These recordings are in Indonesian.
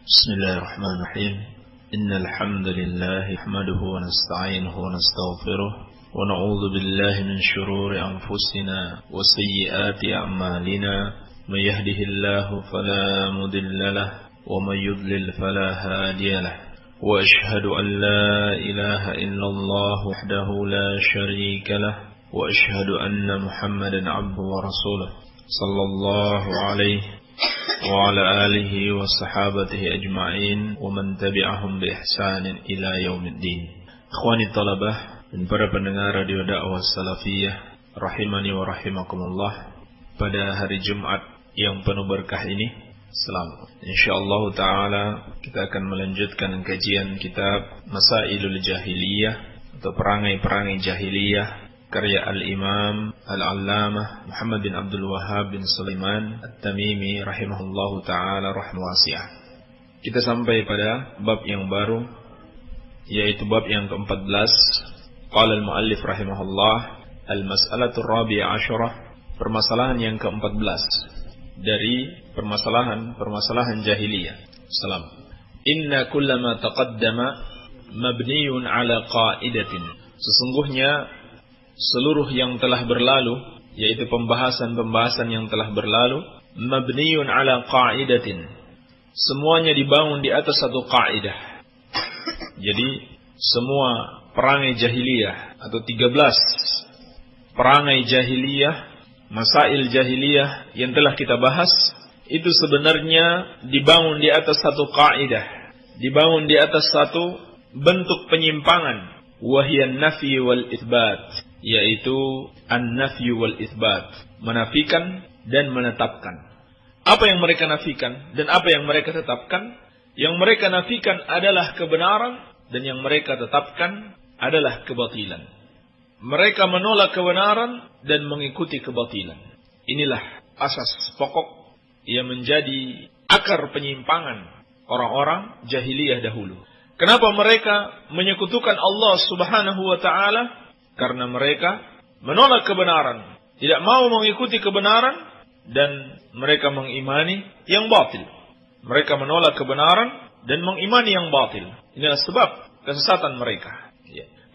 بسم الله الرحمن الرحيم إن الحمد لله نحمده ونستعينه ونستغفره ونعوذ بالله من شرور أنفسنا وسيئات أعمالنا من يهده الله فلا مضل له ومن يضلل فلا هادي له وأشهد أن لا إله إلا الله وحده لا شريك له وأشهد أن محمدا عبده ورسوله صلى الله عليه وعلى آله وصحابته أجمعين ومن تبعهم بإحسان إلى يوم الدين. Ikhwani talabah dan para pendengar radio dakwah salafiyah rahimani wa rahimakumullah, pada hari Jumat yang penuh berkah ini, insyaallah taala kita akan melanjutkan kajian kitab Masailul Jahiliyah atau perangai-perangai jahiliyah karya Al-Imam Al-Allamah Muhammad bin Abdul Wahhab bin Sulaiman At-Tamimi rahimahullahu ta'ala rahmah wasi'ah. Kita sampai pada bab yang baru, yaitu bab yang ke-14. Qala al-muallif rahimahullah, al-mas'alatu ar-rabi'ah asyarah, permasalahan yang ke-14 dari permasalahan jahiliyah. Inna kullama taqaddama mabniyun ala qa'idatin. Sesungguhnya seluruh yang telah berlalu, yaitu pembahasan yang telah berlalu, mabniyun ala qa'idatin, semuanya dibangun di atas satu kaidah. Jadi semua perangai jahiliyah atau 13 perangai jahiliyah, masail jahiliyah yang telah kita bahas, itu sebenarnya dibangun di atas satu kaidah, dibangun di atas satu bentuk penyimpangan, wahiyan nafi wal itsbat, yaitu an-nafyu wal itsbat, menafikan dan menetapkan. Apa yang mereka nafikan dan apa yang mereka tetapkan? Yang mereka nafikan adalah kebenaran dan yang mereka tetapkan adalah kebatilan. Mereka menolak kebenaran dan mengikuti kebatilan. Inilah asas pokok yang menjadi akar penyimpangan orang-orang jahiliyah dahulu. Kenapa mereka menyekutukan Allah Subhanahu wa ta'ala? Karena mereka menolak kebenaran, tidak mau mengikuti kebenaran, dan mereka mengimani yang batil. Mereka menolak kebenaran dan mengimani yang batil. Inilah sebab kesesatan mereka.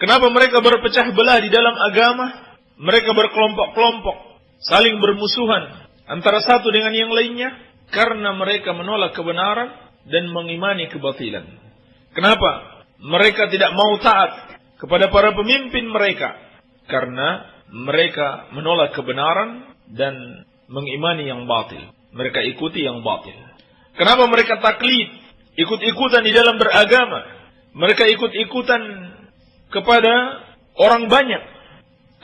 Kenapa mereka berpecah belah di dalam agama? Mereka berkelompok-kelompok, saling bermusuhan antara satu dengan yang lainnya, karena mereka menolak kebenaran dan mengimani kebatilan. Kenapa mereka tidak mau taat kepada para pemimpin mereka? Karena mereka menolak kebenaran dan mengimani yang batil. Mereka ikuti yang batil. Kenapa mereka taklid, ikut-ikutan di dalam beragama? Mereka ikut-ikutan kepada orang banyak.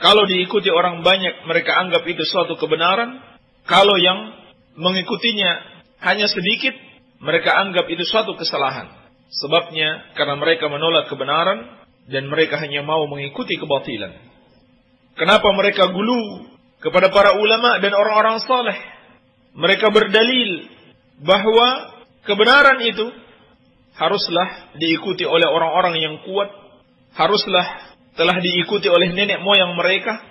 Kalau diikuti orang banyak, mereka anggap itu suatu kebenaran. Kalau yang mengikutinya hanya sedikit, mereka anggap itu suatu kesalahan. Sebabnya karena mereka menolak kebenaran dan mereka hanya mau mengikuti kebatilan. Kenapa mereka gulu kepada para ulama dan orang-orang saleh? Mereka berdalil bahwa kebenaran itu haruslah diikuti oleh orang-orang yang kuat, haruslah telah diikuti oleh nenek moyang mereka,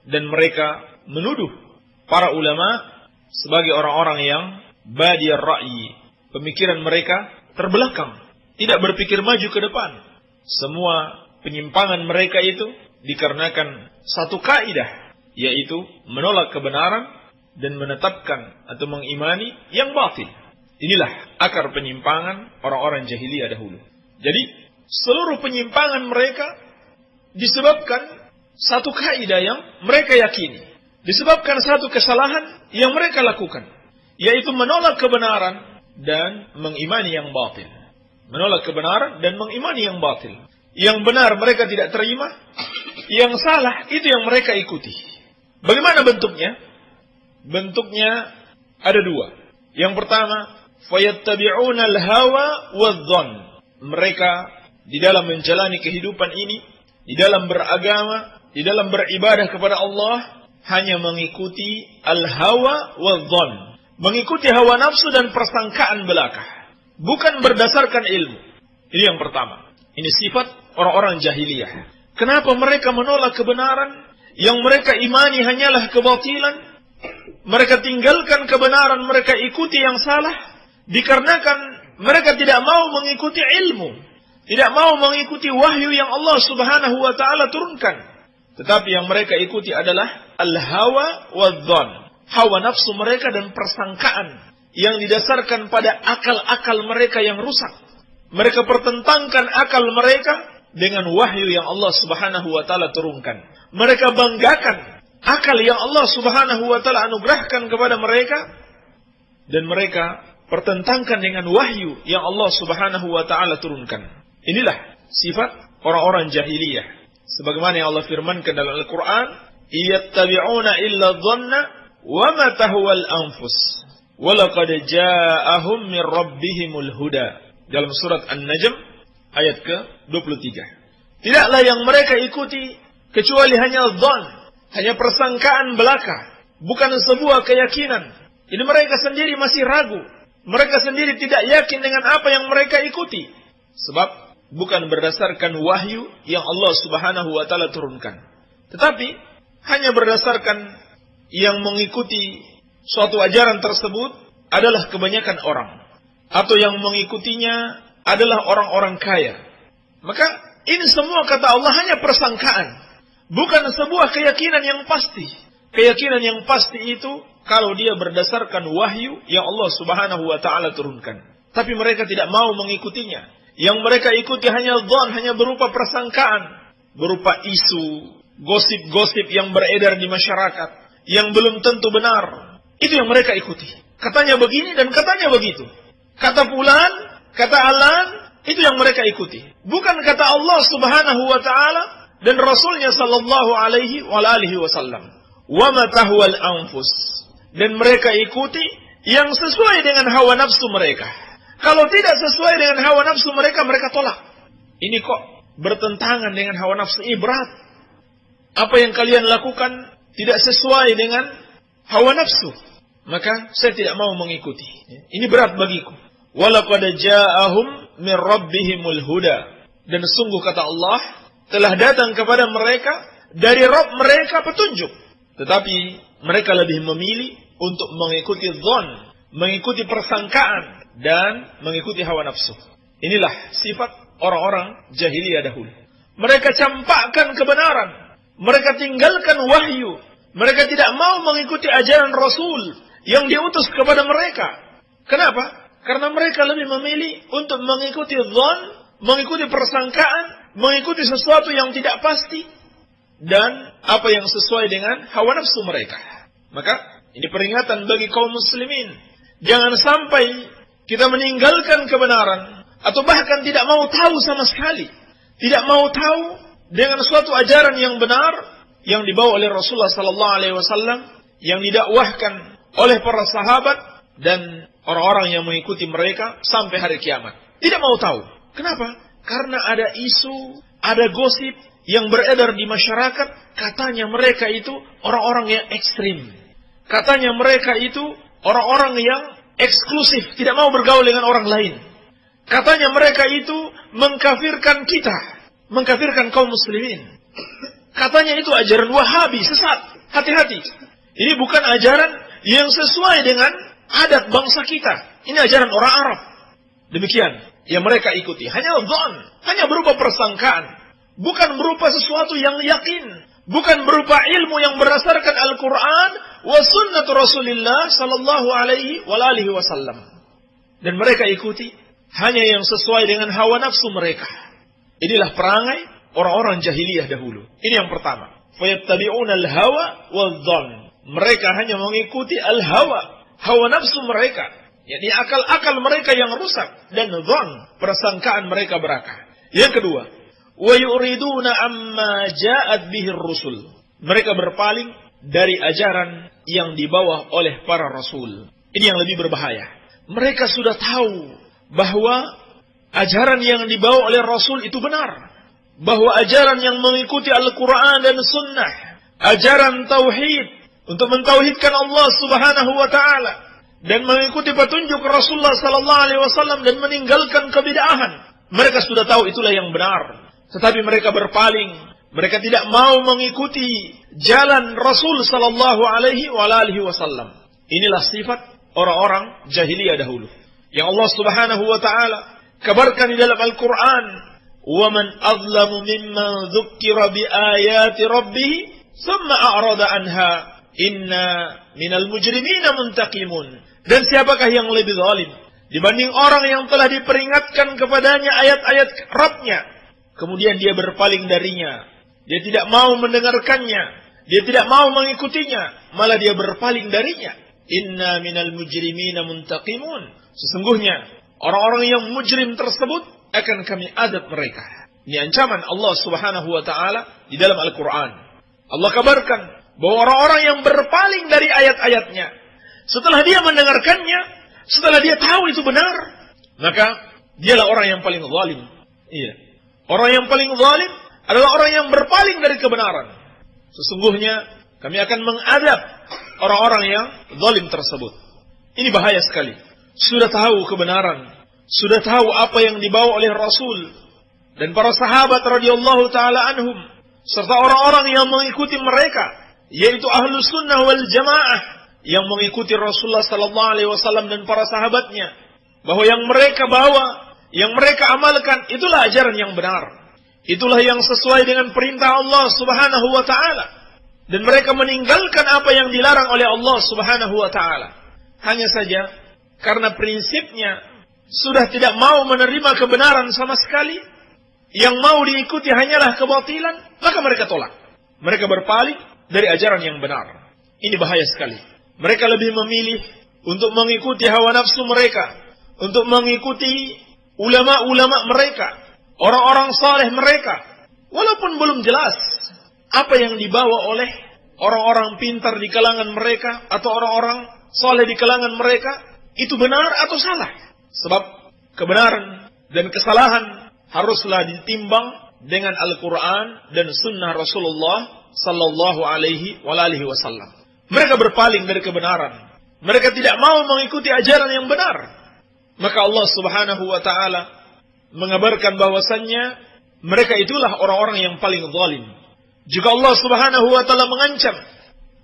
dan mereka menuduh para ulama sebagai orang-orang yang badiyar ra'yi. Pemikiran mereka terbelakang, tidak berpikir maju ke depan. Semua penyimpangan mereka itu dikarenakan satu kaidah, yaitu menolak kebenaran dan menetapkan atau mengimani yang batil. Inilah akar penyimpangan orang-orang jahiliyah dahulu. Jadi seluruh penyimpangan mereka disebabkan satu kaidah yang mereka yakini, disebabkan satu kesalahan yang mereka lakukan, yaitu menolak kebenaran dan mengimani yang batil. Menolak kebenaran dan mengimani yang batil. Yang benar mereka tidak terima, yang salah itu yang mereka ikuti. Bagaimana bentuknya? Bentuknya ada dua. Yang pertama, fayattabi'una al-hawa wadh-dhann. Mereka di dalam menjalani kehidupan ini, di dalam beragama, di dalam beribadah kepada Allah, hanya mengikuti al-hawa wadh-dhann. Mengikuti hawa nafsu dan persangkaan belaka, bukan berdasarkan ilmu. Ini yang pertama. Ini sifat orang-orang jahiliyah. Kenapa mereka menolak kebenaran? Yang mereka imani hanyalah kebatilan. Mereka tinggalkan kebenaran, mereka ikuti yang salah. Dikarenakan mereka tidak mau mengikuti ilmu, tidak mau mengikuti wahyu yang Allah Subhanahu wa taala turunkan. Tetapi yang mereka ikuti adalah al-hawa wad-dhann, hawa nafsu mereka dan persangkaan yang didasarkan pada akal-akal mereka yang rusak. Mereka pertentangkan akal mereka dengan wahyu yang Allah Subhanahu wa taala turunkan. Mereka banggakan akal yang Allah Subhanahu wa taala anugerahkan kepada mereka, dan mereka pertentangkan dengan wahyu yang Allah Subhanahu wa taala turunkan. Inilah sifat orang-orang jahiliyah. Sebagaimana yang Allah firmankan dalam Al-Qur'an, "Iyattabi'una illa dhanna wa ma tahwal anfus, wa laqad ja'ahum min rabbihimul huda." Dalam surat An-Najm ayat ke-23. Tidaklah yang mereka ikuti kecuali hanya dhann, hanya persangkaan belaka, bukan sebuah keyakinan. Ini mereka sendiri masih ragu. Mereka sendiri tidak yakin dengan apa yang mereka ikuti. Sebab bukan berdasarkan wahyu yang Allah Subhanahu wa taala turunkan. Tetapi hanya berdasarkan yang mengikuti suatu ajaran tersebut adalah kebanyakan orang. Atau yang mengikutinya adalah orang-orang kaya. Maka ini semua kata Allah hanya persangkaan. Bukan sebuah keyakinan yang pasti. Keyakinan yang pasti itu kalau dia berdasarkan wahyu yang Allah Subhanahu wa taala turunkan. Tapi mereka tidak mau mengikutinya. Yang mereka ikuti hanya dhann, hanya berupa persangkaan, berupa isu, gosip-gosip yang beredar di masyarakat yang belum tentu benar. Itu yang mereka ikuti. Katanya begini dan katanya begitu. Kata fulan, kata alan, itu yang mereka ikuti. Bukan kata Allah Subhanahu wa taala dan Rasulnya sallallahu alaihi wasallam. Wa ma tahwal anfus. Dan mereka ikuti yang sesuai dengan hawa nafsu mereka. Kalau tidak sesuai dengan hawa nafsu mereka, mereka tolak. Ini kok bertentangan dengan hawa nafsu, ini berat. Apa yang kalian lakukan tidak sesuai dengan hawa nafsu, maka saya tidak mau mengikuti. Ini berat bagiku. Walaqad ja'ahum min rabbihimul huda. Dan sungguh kata Allah, telah datang kepada mereka dari Rabb mereka petunjuk. Tetapi mereka lebih memilih untuk mengikuti dhann, mengikuti persangkaan, dan mengikuti hawa nafsu. Inilah sifat orang-orang jahiliyah dahulu. Mereka campakkan kebenaran. Mereka tinggalkan wahyu. Mereka tidak mau mengikuti ajaran Rasul yang diutus kepada mereka. Kenapa? Karena mereka lebih memilih untuk mengikuti dhann, mengikuti persangkaan, mengikuti sesuatu yang tidak pasti, dan apa yang sesuai dengan hawa nafsu mereka. Maka ini peringatan bagi kaum muslimin. Jangan sampai kita meninggalkan kebenaran, atau bahkan tidak mau tahu sama sekali. Tidak mau tahu dengan suatu ajaran yang benar, yang dibawa oleh Rasulullah SAW, yang didakwahkan oleh para sahabat, dan orang-orang yang mengikuti mereka sampai hari kiamat. Tidak mau tahu. Kenapa? Karena ada isu, ada gosip yang beredar di masyarakat, katanya mereka itu orang-orang yang ekstrim. Katanya mereka itu orang-orang yang eksklusif, tidak mau bergaul dengan orang lain. Katanya mereka itu mengkafirkan kita, mengkafirkan kaum muslimin. Katanya itu ajaran Wahabi, sesat. Hati-hati. Ini bukan ajaran yang sesuai dengan adat bangsa kita. Ini ajaran orang Arab. Demikian yang mereka ikuti. Hanya dhann, hanya berupa persangkaan. Bukan berupa sesuatu yang yakin. Bukan berupa ilmu yang berdasarkan Al-Quran wa sunnatu Rasulillah sallallahu alaihi wasallam. Dan mereka ikuti hanya yang sesuai dengan hawa nafsu mereka. Inilah perangai orang-orang jahiliyah dahulu. Ini yang pertama. Fayattabi'una al-hawa wal-dhann. Mereka hanya mengikuti al-hawa, hawa nafsu mereka. yakni akal-akal mereka yang rusak, dan dhann, persangkaan mereka berakal. Yang kedua, wa yuriduna amma ja'at bihi ar-rusul. Mereka berpaling dari ajaran yang dibawa oleh para rasul. Ini yang lebih berbahaya. Mereka sudah tahu bahwa ajaran yang dibawa oleh rasul itu benar, bahwa ajaran yang mengikuti Al-Quran dan Sunnah, ajaran tauhid untuk mentauhidkan Allah Subhanahu wa taala dan mengikuti petunjuk Rasulullah sallallahu alaihi wasallam dan meninggalkan kebid'ahan. Mereka sudah tahu itulah yang benar, tetapi mereka berpaling. Mereka tidak mau mengikuti jalan Rasul sallallahu alaihi wasallam. Inilah sifat orang-orang jahiliyah dahulu. yang Allah Subhanahu wa taala kabarkan di dalam Al-Qur'an, "Wa man azlamu mimman dzukkira bi ayati rabbih tsumma a'rada anha inna minal mujrimina muntaqimun." Dan siapakah yang lebih zalim dibanding orang yang telah diperingatkan kepadanya ayat-ayat Rabb-Nya, kemudian dia berpaling darinya, dia tidak mau mendengarkannya, dia tidak mau mengikutinya, malah dia berpaling darinya. Inna minal mujrimina muntaqimun. Sesungguhnya orang-orang yang mujrim tersebut akan kami adab mereka. Ini ancaman Allah Subhanahu wa taala di dalam Al-Qur'an. Allah kabarkan bahwa orang-orang yang berpaling dari ayat-ayatnya, setelah dia mendengarkannya, setelah dia tahu itu benar, maka dialah orang yang paling zalim. Iya. Orang yang paling zalim adalah orang yang berpaling dari kebenaran. Sesungguhnya kami akan mengadab orang-orang yang zalim tersebut. Ini bahaya sekali. Sudah tahu kebenaran, sudah tahu apa yang dibawa oleh Rasul dan para sahabat radhiyallahu taala anhum, serta orang-orang yang mengikuti mereka, yaitu Ahlus Sunnah wal Jamaah yang mengikuti Rasulullah sallallahu alaihi wasallam dan para sahabatnya, bahwa yang mereka bawa, yang mereka amalkan itulah ajaran yang benar. Itulah yang sesuai dengan perintah Allah Subhanahu wa taala. Dan mereka meninggalkan apa yang dilarang oleh Allah Subhanahu wa taala. Hanya saja karena prinsipnya sudah tidak mau menerima kebenaran sama sekali, yang mau diikuti hanyalah kebatilan, maka mereka tolak. Mereka berpaling dari ajaran yang benar. Ini bahaya sekali. Mereka lebih memilih untuk mengikuti hawa nafsu mereka, untuk mengikuti ulama-ulama mereka, orang-orang saleh mereka, walaupun belum jelas apa yang dibawa oleh orang-orang pintar di kalangan mereka atau orang-orang saleh di kalangan mereka itu benar atau salah. Sebab kebenaran dan kesalahan haruslah ditimbang dengan Al-Quran dan Sunnah Rasulullah Sallallahu Alaihi Wasallam. Mereka berpaling dari kebenaran. Mereka tidak mau mengikuti ajaran yang benar. Maka Allah Subhanahu Wa Taala mengabarkan bahwasannya mereka itulah orang-orang yang paling zalim. Juga Allah Subhanahu Wa Taala mengancam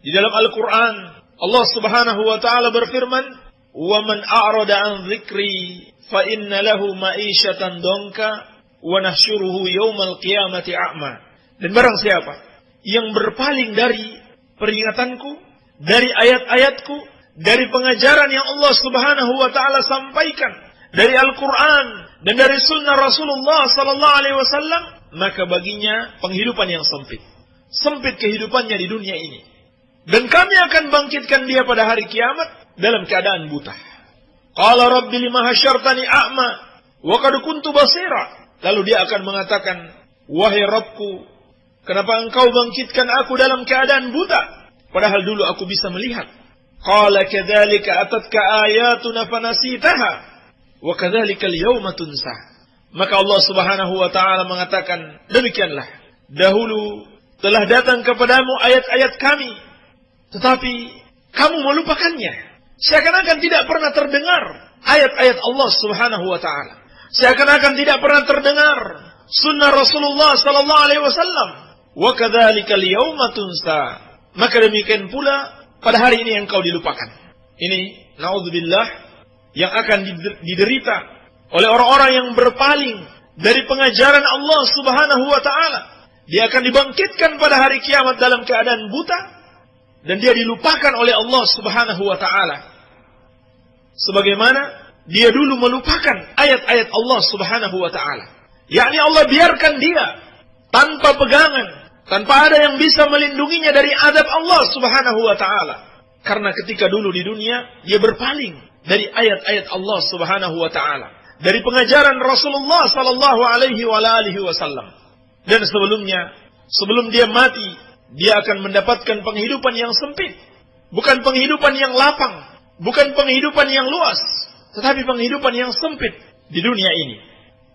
di dalam Al-Quran. Allah Subhanahu Wa Taala berfirman, "Wa man a'rada an dzikri fa inna lahu ma'isyatan donka wa nahsyuruhu yaumal qiyamati a'ma." Dan barang siapa yang berpaling dari peringatanku, dari ayat-ayatku, dari pengajaran yang Allah Subhanahu wa taala sampaikan dari Al-Qur'an dan dari sunnah Rasulullah sallallahu alaihi wasallam, maka baginya penghidupan yang sempit. Sempit kehidupannya di dunia ini. Dan kami akan bangkitkan dia pada hari kiamat dalam keadaan buta. Qala rabbi lima hasyartani a'ma wa qad kuntu basira. Lalu dia akan mengatakan, "Wahai Rabbku, kenapa engkau bangkitkan aku dalam keadaan buta? Padahal dulu aku bisa melihat." Qala kadzalika atatka ayatuna fanasitaha wa kadzalika al-yawma tunsa. Maka Allah Subhanahu wa taala mengatakan, demikianlah, dahulu telah datang kepadamu ayat-ayat kami, tetapi kamu melupakannya. Seakan-akan tidak pernah terdengar ayat-ayat Allah Subhanahu wa taala. Seakan-akan tidak pernah terdengar sunnah Rasulullah sallallahu alaihi wasallam. Wa kadzalika al-yawma tunsa. Maka demikian pula pada hari ini engkau dilupakan. Ini naudzubillah yang akan diderita oleh orang-orang yang berpaling dari pengajaran Allah Subhanahu wa taala. Dia akan dibangkitkan pada hari kiamat dalam keadaan buta dan dia dilupakan oleh Allah Subhanahu wa taala. Sebagaimana dia dulu melupakan ayat-ayat Allah Subhanahu wa taala. Yakni Allah biarkan dia tanpa pegangan, tanpa ada yang bisa melindunginya dari azab Allah Subhanahu wa taala. Karena ketika dulu di dunia dia berpaling dari ayat-ayat Allah Subhanahu wa taala, dari pengajaran Rasulullah sallallahu alaihi wasallam. Dan sebelumnya, sebelum dia mati, dia akan mendapatkan penghidupan yang sempit, bukan penghidupan yang lapang, bukan penghidupan yang luas, tetapi penghidupan yang sempit di dunia ini.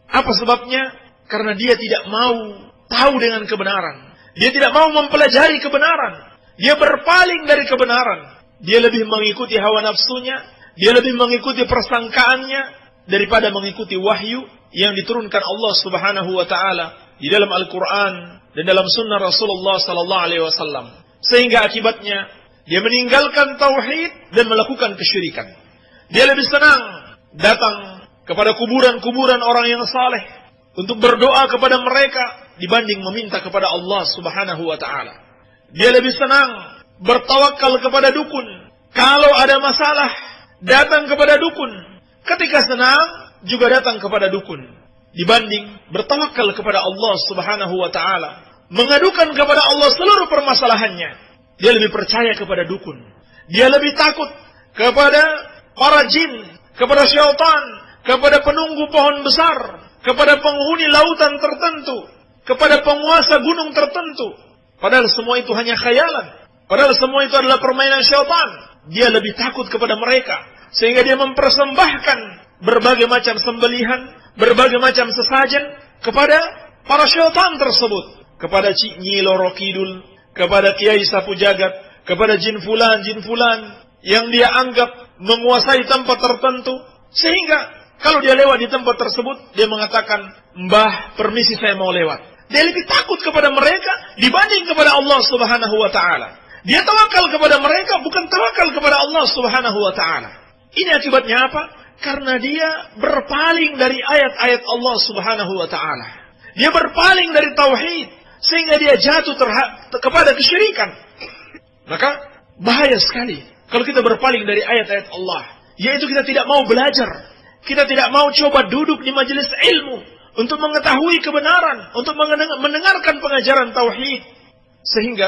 Apa sebabnya? Karena dia tidak mau tahu dengan kebenaran. Dia tidak mau mempelajari kebenaran. Dia berpaling dari kebenaran. Dia lebih mengikuti hawa nafsunya. Dia lebih mengikuti persangkaannya daripada mengikuti wahyu yang diturunkan Allah Subhanahu wa taala di dalam Al-Quran dan dalam sunnah Rasulullah sallallahu alaihi wasallam. Sehingga akibatnya dia meninggalkan tauhid dan melakukan kesyirikan. Dia lebih senang datang kepada kuburan-kuburan orang yang saleh untuk berdoa kepada mereka dibanding meminta kepada Allah Subhanahu wa taala. Dia lebih senang bertawakal kepada dukun. Kalau ada masalah, datang kepada dukun. Ketika senang, juga datang kepada dukun. Dibanding bertawakal kepada Allah Subhanahu wa taala, mengadukan kepada Allah seluruh permasalahannya. Dia lebih percaya kepada dukun. Dia lebih takut kepada para jin, kepada syaitan, kepada penunggu pohon besar, kepada penghuni lautan tertentu, kepada penguasa gunung tertentu. Padahal semua itu hanya khayalan. Padahal semua itu adalah permainan syaitan. Dia lebih takut kepada mereka, sehingga dia mempersembahkan berbagai macam sembelihan, berbagai macam sesajen kepada para syaitan tersebut. Kepada Cik Nyi Loro Kidul, kepada Kiai Sapu Jagat, kepada jin fulan yang dia anggap menguasai tempat tertentu. Sehingga kalau dia lewat di tempat tersebut, dia mengatakan, "Mbah, permisi saya mau lewat." Dia lebih takut kepada mereka dibanding kepada Allah Subhanahu wa taala. Dia tawakal kepada mereka, bukan tawakal kepada Allah Subhanahu wa taala. Ini akibatnya apa? Karena dia berpaling dari ayat-ayat Allah Subhanahu wa taala. Dia berpaling dari tauhid, sehingga dia jatuh kepada kesyirikan. Maka bahaya sekali kalau kita berpaling dari ayat-ayat Allah, yaitu kita tidak mau belajar, kita tidak mau coba duduk di majelis ilmu untuk mengetahui kebenaran, untuk mendengarkan pengajaran tauhid. Sehingga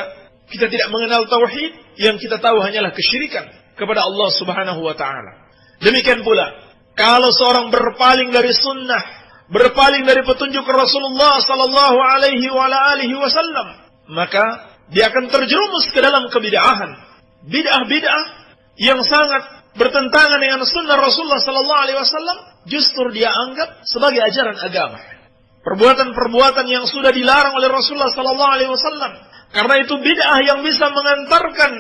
kita tidak mengenal tauhid, yang kita tahu hanyalah kesyirikan kepada Allah Subhanahu wa taala. Demikian pula kalau seorang berpaling dari sunnah, berpaling dari petunjuk Rasulullah sallallahu alaihi wasallam, maka dia akan terjerumus ke dalam kebid'ahan. Bid'ah yang sangat bertentangan dengan sunnah Rasulullah sallallahu alaihi wasallam, justru dia anggap sebagai ajaran agama. Perbuatan-perbuatan yang sudah dilarang oleh Rasulullah sallallahu alaihi wasallam, karena itu bid'ah yang bisa mengantarkan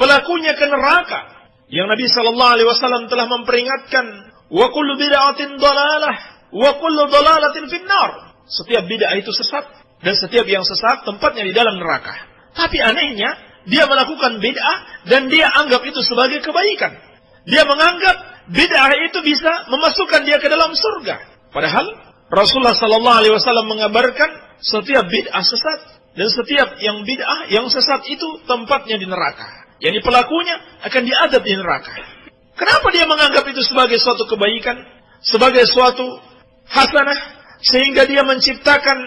pelakunya ke neraka. Yang Nabi sallallahu alaihi wasallam telah memperingatkan, wa kullu bid'atin dhalalah wa kullu dhalalatin finnar. Setiap bid'ah itu sesat, dan setiap yang sesat tempatnya di dalam neraka. Tapi anehnya, dia melakukan bid'ah dan dia anggap itu sebagai kebaikan. Dia menganggap bid'ah itu bisa memasukkan dia ke dalam surga. Padahal Rasulullah sallallahu alaihi wasallam mengabarkan setiap bid'ah sesat, dan setiap yang bid'ah yang sesat itu tempatnya di neraka. Yani pelakunya akan diazab di neraka. Kenapa dia menganggap itu sebagai suatu kebaikan, sebagai suatu hasanah, sehingga dia menciptakan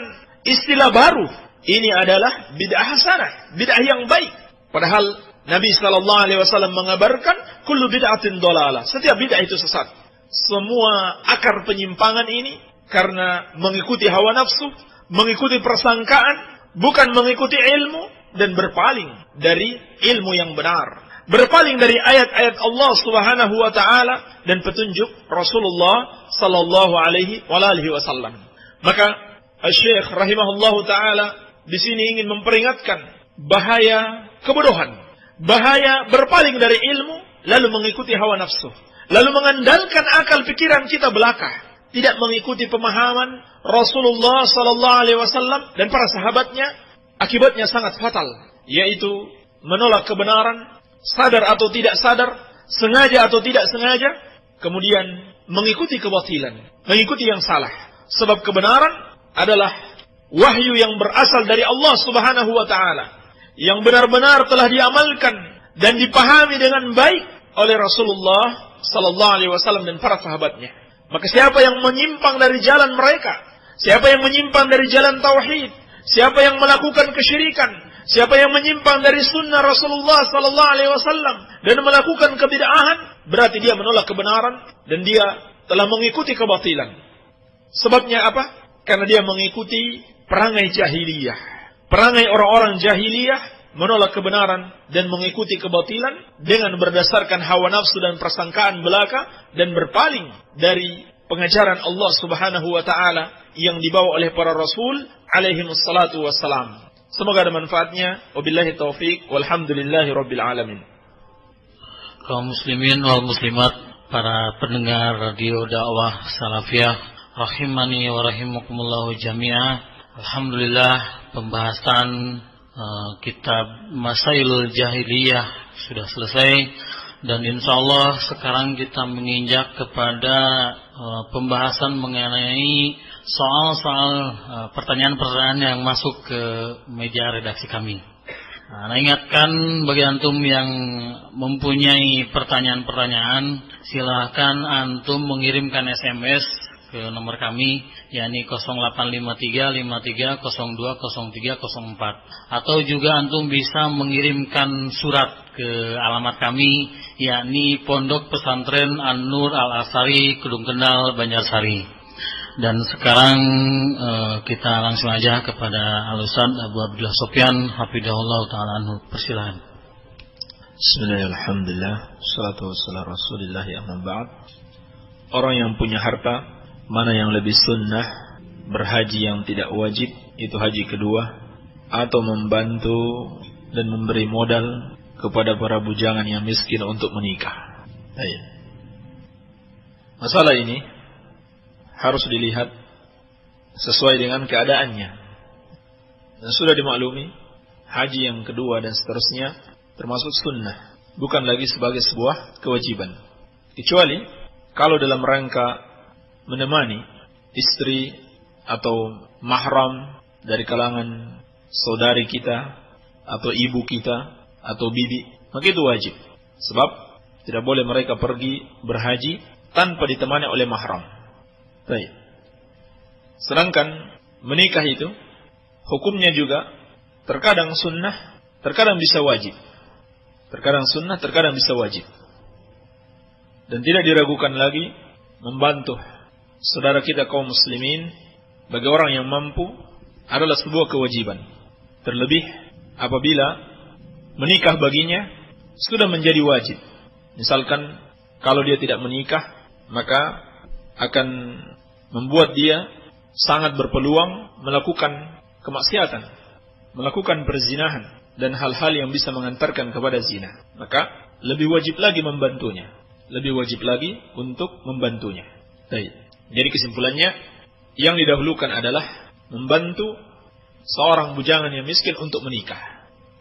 istilah baru? Ini adalah bid'ah hasanah, bid'ah yang baik. Padahal Nabi sallallahu alaihi wasallam mengabarkan kullu bid'atin dhalalah. Setiap bid'ah itu sesat. Semua akar penyimpangan ini karena mengikuti hawa nafsu, mengikuti persangkaan, bukan mengikuti ilmu, dan berpaling dari ilmu yang benar. Berpaling dari ayat-ayat Allah Subhanahu wa taala dan petunjuk Rasulullah sallallahu alaihi wasallam. Maka Syekh rahimahullahu taala di sini ingin memperingatkan bahaya kebodohan, bahaya berpaling dari ilmu lalu mengikuti hawa nafsu, lalu mengandalkan akal pikiran kita belaka, tidak mengikuti pemahaman Rasulullah sallallahu alaihi wasallam dan para sahabatnya. Akibatnya sangat fatal, yaitu menolak kebenaran, sadar atau tidak sadar, sengaja atau tidak sengaja, kemudian mengikuti kebatilan, mengikuti yang salah. Sebab kebenaran adalah wahyu yang berasal dari Allah Subhanahu wa taala, yang benar-benar telah diamalkan dan dipahami dengan baik oleh Rasulullah sallallahu alaihi wasallam dan para sahabatnya. Maka siapa yang menyimpang dari jalan mereka, siapa yang menyimpang dari jalan tauhid, siapa yang melakukan kesyirikan, siapa yang menyimpang dari sunnah Rasulullah sallallahu alaihi wasallam dan melakukan kebid'ahan, berarti dia menolak kebenaran dan dia telah mengikuti kebatilan. Sebabnya apa? Karena dia mengikuti perangai jahiliyah. Perangai orang-orang jahiliyah menolak kebenaran dan mengikuti kebatilan dengan berdasarkan hawa nafsu dan persangkaan belaka, dan berpaling dari pengajaran Allah Subhanahu wa taala yang dibawa oleh para rasul alaihi wassalatu wassalam. Semoga ada manfaatnya. Wabillahi taufik walhamdulillahi rabbil alamin. Kaum muslimin wal muslimat, para pendengar radio dakwah salafiyah rahimani wa rahimakumullah jami'ah. Alhamdulillah, pembahasan kitab Masailul Jahiliyah sudah selesai. Dan insya Allah sekarang kita menginjak kepada pembahasan mengenai soal-soal pertanyaan-pertanyaan yang masuk ke meja redaksi kami. Nah, ingatkan bagi antum yang mempunyai pertanyaan-pertanyaan, silahkan antum mengirimkan SMS ke nomor kami, yakni 085353020304, atau juga antum bisa mengirimkan surat ke alamat kami, yakni Pondok Pesantren An-Nur Al-Asari, Kedung Kendal, Banjarsari. Dan sekarang kita langsung aja kepada Al-Ustaz Abu Abdullah Sofyan hafidhahullah ta'ala anhu. Persilakan. Bismillahirrahmanirrahim. Alhamdulillah, salatu wassalamu rasulillah, amma ba'd. Orang yang punya harta, mana yang lebih sunnah, berhaji yang tidak wajib, itu haji kedua, atau membantu dan memberi modal kepada para bujangan yang miskin untuk menikah. Baik. Masalah ini harus dilihat sesuai dengan keadaannya. Dan sudah dimaklumi, haji yang kedua dan seterusnya termasuk sunnah, bukan lagi sebagai sebuah kewajiban. Kecuali kalau dalam rangka menemani istri atau mahram dari kalangan saudari kita atau ibu kita atau bibi, maka itu wajib. Sebab tidak boleh mereka pergi berhaji tanpa ditemani oleh mahram. Baik. Sedangkan menikah itu hukumnya juga terkadang sunnah, terkadang bisa wajib. Terkadang sunnah, terkadang bisa wajib. Dan tidak diragukan lagi membantu saudara kita kaum muslimin bagi orang yang mampu adalah sebuah kewajiban. Terlebih apabila menikah baginya sudah menjadi wajib. Misalkan kalau dia tidak menikah, maka akan membuat dia sangat berpeluang melakukan kemaksiatan, melakukan perzinahan dan hal-hal yang bisa mengantarkan kepada zina. Maka lebih wajib lagi membantunya, lebih wajib lagi untuk membantunya. Baik. Jadi kesimpulannya, yang didahulukan adalah membantu seorang bujangan yang miskin untuk menikah.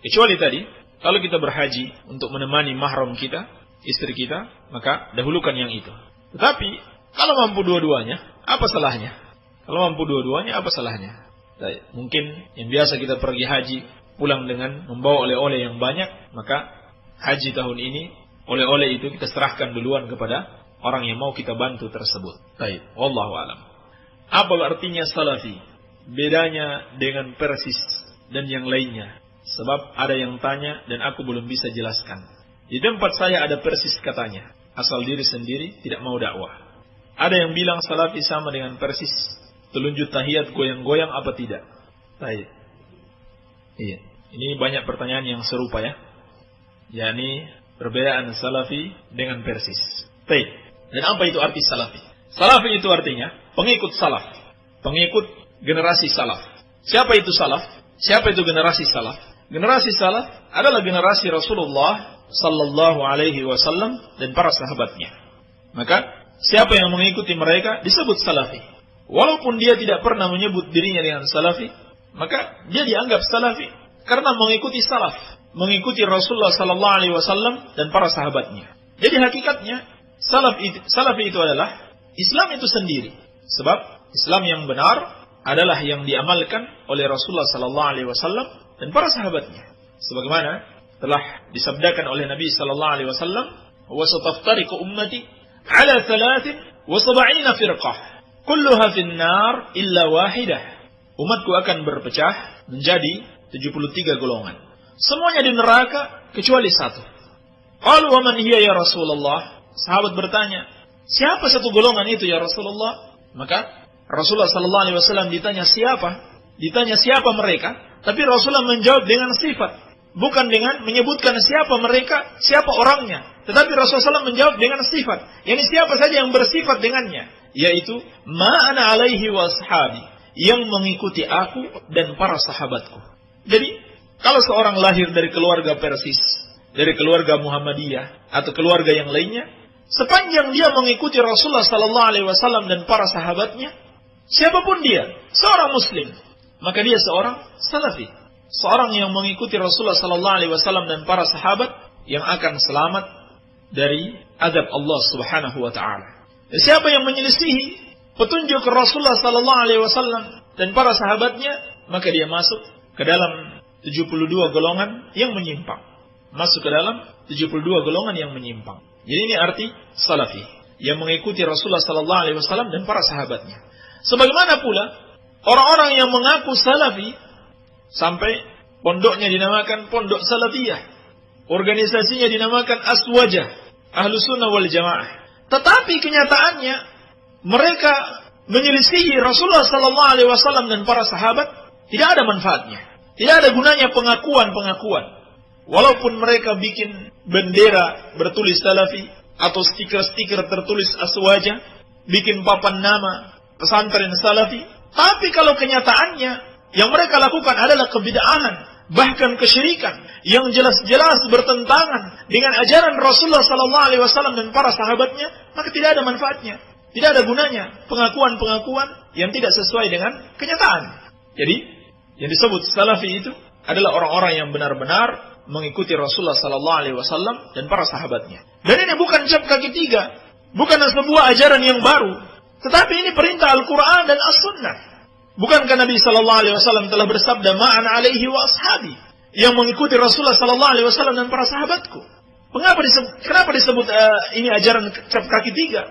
Kecuali tadi, kalau kita berhaji untuk menemani mahram kita, istri kita, maka dahulukan yang itu. Tetapi, kalau mampu dua-duanya, apa salahnya? Kalau mampu dua-duanya, apa salahnya? Baik. Mungkin yang biasa kita pergi haji, pulang dengan membawa oleh-oleh yang banyak, maka haji tahun ini, oleh-oleh itu kita serahkan duluan kepada orang yang mau kita bantu tersebut. Baik, wallahu alam. Apa artinya salafi? Bedanya dengan persis dan yang lainnya. Sebab ada yang tanya dan aku belum bisa jelaskan. Di tempat saya ada persis katanya, asal diri sendiri tidak mau dakwah. Ada yang bilang salafi sama dengan persis, telunjuk tahiyat goyang-goyang apa tidak? Baik. Iya. Ini banyak pertanyaan yang serupa ya. yakni perbedaan salafi dengan persis. Baik. Dan apa itu arti salafi? Salafi itu artinya pengikut salaf, pengikut generasi salaf. Siapa itu salaf? Siapa itu generasi salaf? Generasi salaf adalah generasi Rasulullah sallallahu alaihi wasallam dan para sahabatnya. Maka siapa yang mengikuti mereka disebut salafi. Walaupun dia tidak pernah menyebut dirinya dengan salafi, maka dia dianggap salafi karena mengikuti salaf, mengikuti Rasulullah sallallahu alaihi wasallam dan para sahabatnya. Jadi hakikatnya salafi itu adalah Islam itu sendiri. Sebab Islam yang benar adalah yang diamalkan oleh Rasulullah sallallahu alaihi wasallam dan para sahabatnya. Sebagaimana telah disabdakan oleh Nabi sallallahu alaihi wasallam, "Wa sataftariqu ummati ala 73 firqah, kulluha fin-nar illa wahidah." Umatku akan berpecah menjadi 73 golongan. Semuanya di neraka kecuali satu. Qalu wa man hiya ya Rasulullah? Sahabat bertanya, siapa satu golongan itu ya Rasulullah? Maka Rasulullah sallallahu alaihi wasallam ditanya siapa? Ditanya siapa mereka? Tapi Rasulullah menjawab dengan sifat, bukan dengan menyebutkan siapa mereka, siapa orangnya. Tetapi Rasulullah SAW menjawab dengan sifat, yakni siapa saja yang bersifat dengannya, yaitu ma ana alaihi wa ashabi, yang mengikuti aku dan para sahabatku. Jadi, kalau seorang lahir dari keluarga Persis, dari keluarga Muhammadiyah atau keluarga yang lainnya, sepanjang dia mengikuti Rasulullah sallallahu alaihi wasallam dan para sahabatnya, siapapun dia, seorang muslim, maka dia seorang salafi, seorang yang mengikuti Rasulullah sallallahu alaihi wasallam dan para sahabat yang akan selamat dari azab Allah Subhanahu wa taala. Siapa yang menyelisihi petunjuk Rasulullah sallallahu alaihi wasallam dan para sahabatnya, maka dia masuk ke dalam 72 golongan yang menyimpang. Masuk ke dalam 72 golongan yang menyimpang. Jadi ini arti salafi, yang mengikuti Rasulullah sallallahu alaihi wasallam dan para sahabatnya. Sebagaimana pula orang-orang yang mengaku salafi sampai pondoknya dinamakan pondok salafiyah, organisasinya dinamakan Aswajah, Ahlus Sunnah wal Jamaah. Tetapi kenyataannya mereka menyelisihi Rasulullah sallallahu alaihi wasallam dan para sahabat, tidak ada manfaatnya. Tidak ada gunanya pengakuan-pengakuan. Walaupun mereka bikin bendera bertulis salafi atau stiker-stiker tertulis Aswajah, bikin papan nama pesantren salafi, tapi kalau kenyataannya yang mereka lakukan adalah kebid'ahan, bahkan kesyirikan yang jelas-jelas bertentangan dengan ajaran Rasulullah sallallahu alaihi wasallam dan para sahabatnya, maka tidak ada manfaatnya, tidak ada gunanya pengakuan-pengakuan yang tidak sesuai dengan kenyataan. Jadi, yang disebut salafi itu adalah orang-orang yang benar-benar mengikuti Rasulullah sallallahu alaihi wasallam dan para sahabatnya. Dan ini bukan cap kaki tiga, bukan sebuah ajaran yang baru, tetapi ini perintah Al-Qur'an dan As-Sunnah. Bukankah Nabi sallallahu alaihi wasallam telah bersabda, "Ma'ana alaihi wa ashabi," yang mengikuti Rasulullah sallallahu alaihi wasallam dan para sahabatku. Kenapa disebut ini ajaran cap kaki tiga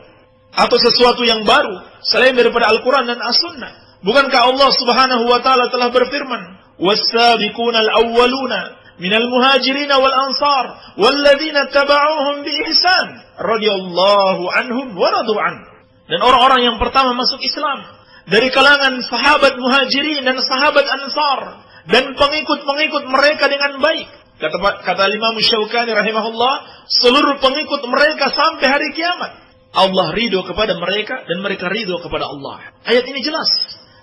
atau sesuatu yang baru selain daripada Al-Qur'an dan As-Sunnah? Bukankah Allah Subhanahu wa taala telah berfirman, "Was-sabiquna al-awwaluna minal muhajirin wal ansar walladzina tabauhum bi ihsan radhiyallahu anhum wa radu an." Dan orang-orang yang pertama masuk Islam dari kalangan sahabat muhajirin dan sahabat ansar dan pengikut-pengikut mereka dengan baik. Kata Imam Syaukani rahimahullah, seluruh pengikut mereka sampai hari kiamat, Allah ridho kepada mereka dan mereka ridho kepada Allah. Ayat ini jelas.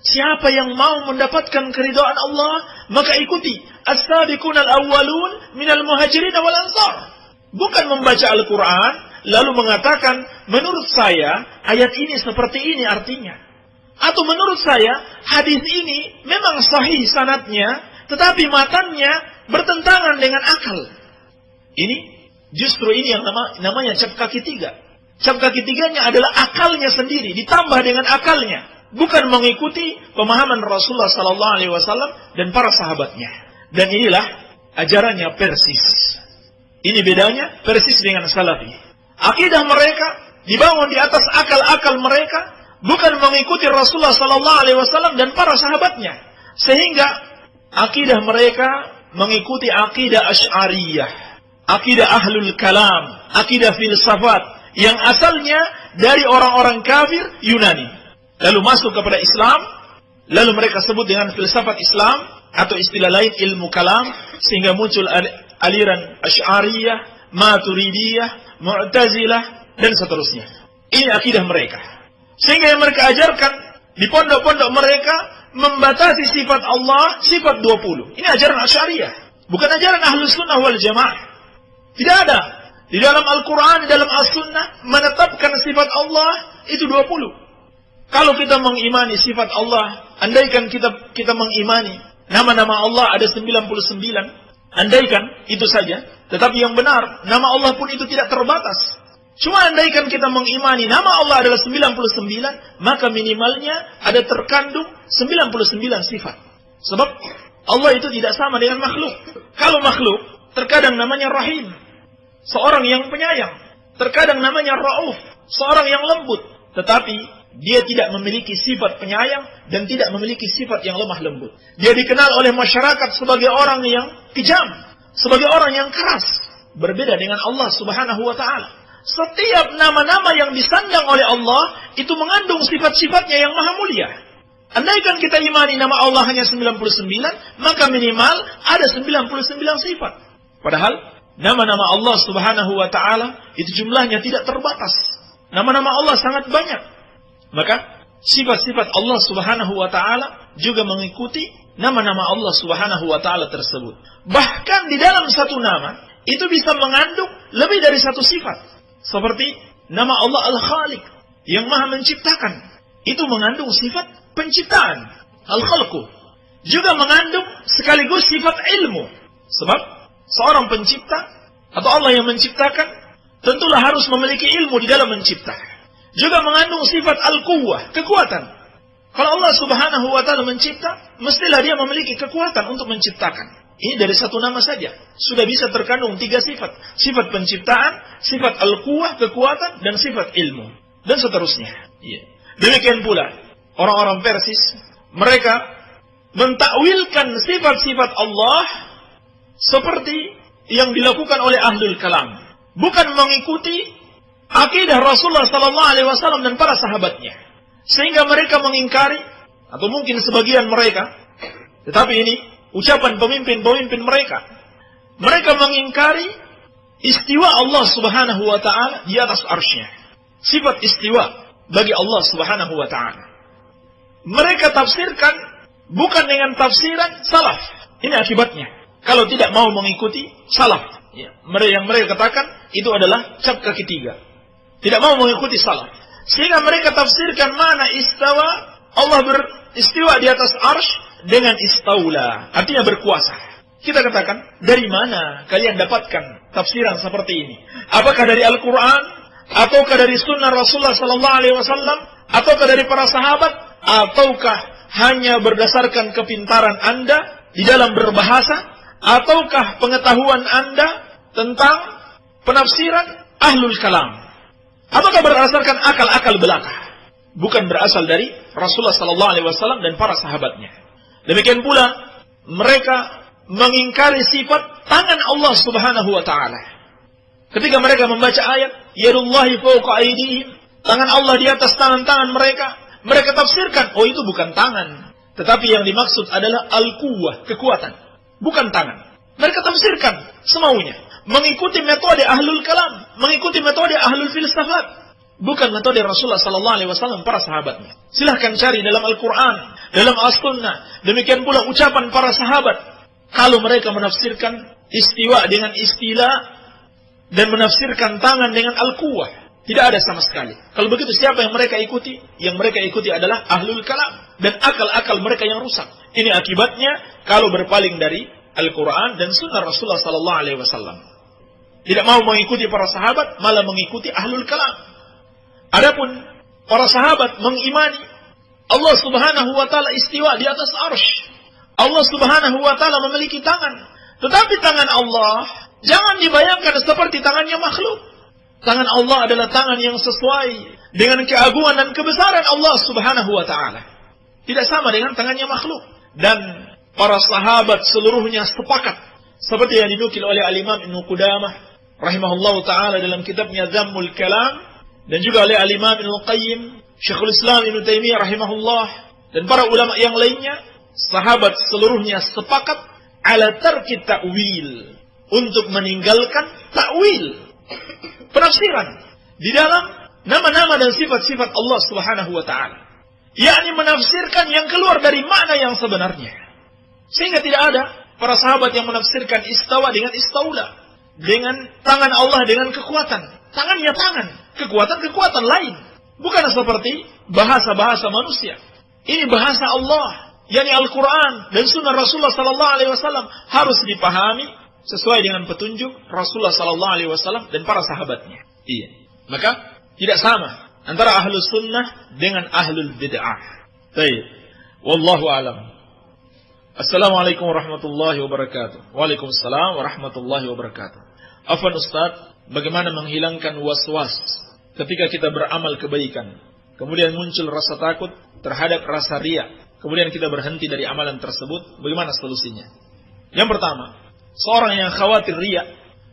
Siapa yang mau mendapatkan keridhaan Allah, maka ikuti as-sabiqun al-awwalun minal muhajirin wal ansar. Bukan membaca Al-Quran lalu mengatakan, menurut saya ayat ini seperti ini artinya, atau menurut saya hadis ini memang sahih sanadnya, tetapi matannya bertentangan dengan akal. Ini justru ini yang namanya cap kaki tiga. Cap kaki tiganya adalah akalnya sendiri ditambah dengan akalnya, bukan mengikuti pemahaman Rasulullah sallallahu alaihi wasallam dan para sahabatnya. Dan inilah ajarannya persis. Ini bedanya persis dengan salafi. Akidah mereka dibangun di atas akal-akal mereka, bukan mengikuti Rasulullah sallallahu alaihi wasallam dan para sahabatnya. Sehingga akidah mereka mengikuti akidah Asy'ariyah, akidah Ahlul Kalam, akidah filsafat yang asalnya dari orang-orang kafir Yunani. Lalu masuk kepada Islam, lalu mereka sebut dengan filsafat Islam atau istilah lain ilmu kalam, sehingga muncul aliran Asy'ariyah, Maturidiyah, Mu'tazilah dan seterusnya. Ini akidah mereka. Sehingga yang mereka ajarkan di pondok-pondok mereka membatasi sifat Allah, sifat 20. Ini ajaran Asy'ariyah, bukan ajaran Ahlus Sunnah wal Jamaah. Tidak ada di dalam Al-Quran, di dalam As-Sunnah menetapkan sifat Allah itu 20. Kalau kita mengimani sifat Allah, andaikan kita mengimani nama-nama Allah ada 99, andaikan itu saja, tetapi yang benar nama Allah pun itu tidak terbatas. Cuma andaikan kita mengimani nama Allah adalah 99, maka minimalnya ada terkandung 99 sifat. Sebab Allah itu tidak sama dengan makhluk. Kalau makhluk terkadang namanya Rahim, seorang yang penyayang, terkadang namanya Rauf, seorang yang lembut, tetapi dia tidak memiliki sifat penyayang dan tidak memiliki sifat yang lemah lembut. Dia dikenal oleh masyarakat sebagai orang yang kejam, sebagai orang yang keras. Berbeda dengan Allah Subhanahu wa taala. Setiap nama-nama yang disandang oleh Allah itu mengandung sifat-sifatnya yang maha mulia. Andaikan kita imani nama Allah hanya 99, maka minimal ada 99 sifat. Padahal nama-nama Allah Subhanahu wa taala itu jumlahnya tidak terbatas. Nama-nama Allah sangat banyak. Maka sifat-sifat Allah Subhanahu wa taala juga mengikuti nama-nama Allah Subhanahu wa taala tersebut. Bahkan di dalam satu nama itu bisa mengandung lebih dari satu sifat. Seperti nama Allah Al-Khaliq, yang Maha menciptakan. Itu mengandung sifat penciptaan, Al-Khalqu. Juga mengandung sekaligus sifat ilmu. Sebab seorang pencipta atau Allah yang menciptakan tentulah harus memiliki ilmu di dalam mencipta. Juga mengandung sifat al-quwwah, kekuatan. Kalau Allah Subhanahu wa taala mencipta, mestilah dia memiliki kekuatan untuk menciptakan. Ini dari satu nama saja sudah bisa terkandung 3 sifat. Sifat penciptaan, sifat al-quwwah, kekuatan, dan sifat ilmu. Dan seterusnya. Demikian pula orang-orang Persis, mereka mentakwilkan sifat-sifat Allah seperti yang dilakukan oleh ahlul kalam, bukan mengikuti akidah Rasulullah sallallahu alaihi wasallam dan para sahabatnya. Sehingga mereka mengingkari, atau mungkin sebagian mereka, tetapi ini ucapan pemimpin-pemimpin mereka. Mereka mengingkari istiwa Allah Subhanahu wa taala di atas arsy-Nya. Sifat istiwa bagi Allah Subhanahu wa taala. Mereka tafsirkan bukan dengan tafsiran salaf. Ini akibatnya. Kalau tidak mau mengikuti salaf, yang mereka katakan itu adalah cap kaki 3. Tidak mau mengikuti salaf. Sehingga mereka tafsirkan mana istawa, Allah beristiwa di atas arsy dengan istaula, artinya berkuasa. Kita katakan, dari mana kalian dapatkan tafsiran seperti ini? Apakah dari Al-Quran, ataukah dari Sunnah Rasulullah Sallallahu Alaihi Wasallam, ataukah dari para sahabat, ataukah hanya berdasarkan kepintaran Anda di dalam berbahasa, ataukah pengetahuan Anda tentang penafsiran ahlul kalam, ataukah berdasarkan akal-akal belaka? Bukan berasal dari Rasulullah Sallallahu Alaihi Wasallam dan para sahabatnya. Demikian pula mereka mengingkari sifat tangan Allah Subhanahu wa taala. Ketika mereka membaca ayat yadullahi fawqa aydihim, tangan Allah di atas tangan-tangan mereka, mereka tafsirkan, oh itu bukan tangan, tetapi yang dimaksud adalah al-quwwah, kekuatan, bukan tangan. Mereka tafsirkan semaunya, mengikuti metode ahlul kalam, mengikuti metode ahlul filsafat, bukan metode Rasulullah sallallahu alaihi wasallam para sahabatnya. Silahkan cari dalam Al-Quran, dalam As-Sunnah, demikian pula ucapan para sahabat. Kalau mereka menafsirkan istiwa dengan istila dan menafsirkan tangan dengan al-quwwah, tidak ada sama sekali. Kalau begitu siapa yang mereka ikuti? Yang mereka ikuti adalah ahlul kalam dan akal-akal mereka yang rusak. Ini akibatnya kalau berpaling dari Al-Quran dan Sunnah Rasulullah sallallahu alaihi wasallam. Tidak mau mengikuti para sahabat, malah mengikuti ahlul kalam. Adapun para sahabat mengimani Allah Subhanahu wa taala istiwa di atas arsy. Allah Subhanahu wa taala memiliki tangan. Tetapi tangan Allah jangan dibayangkan seperti tangannya makhluk. Tangan Allah adalah tangan yang sesuai dengan keagungan dan kebesaran Allah Subhanahu wa taala. Tidak sama dengan tangannya makhluk. Dan para sahabat seluruhnya sepakat seperti yang dinukil oleh Al-Imam Ibnu Qudamah rahimahullahu taala dalam kitabnya Dhammul Kalam, dan juga oleh Al-Imam Ibnu Qayyim, Syekhul Islam Ibnu Taimiyah rahimahullah, dan para ulama yang lainnya. Sahabat seluruhnya sepakat ala tarki ta'wil, untuk meninggalkan ta'wil, penafsiran di dalam nama-nama dan sifat-sifat Allah Subhanahu wa taala, yakni menafsirkan yang keluar dari makna yang sebenarnya. Sehingga tidak ada para sahabat yang menafsirkan istawa dengan istaula, dengan tangan Allah dengan kekuatan. Tangannya tangan, kekuatan lain, bukan seperti bahasa-bahasa manusia. Ini bahasa Allah, yakni Al-Quran dan Sunnah Rasulullah Sallallahu Alaihi Wasallam harus dipahami sesuai dengan petunjuk Rasulullah Sallallahu Alaihi Wasallam dan para sahabatnya. Iya. Maka tidak sama antara ahlus sunnah dengan ahlul bid'ah. Baik. Wallahu alam. Assalamualaikum warahmatullahi wabarakatuh. Waalaikumsalam warahmatullahi wabarakatuh. Afwan Ustaz, bagaimana menghilangkan was-was ketika kita beramal kebaikan, kemudian muncul rasa takut terhadap rasa riya, kemudian kita berhenti dari amalan tersebut, bagaimana solusinya? Yang pertama, seorang yang khawatir riya,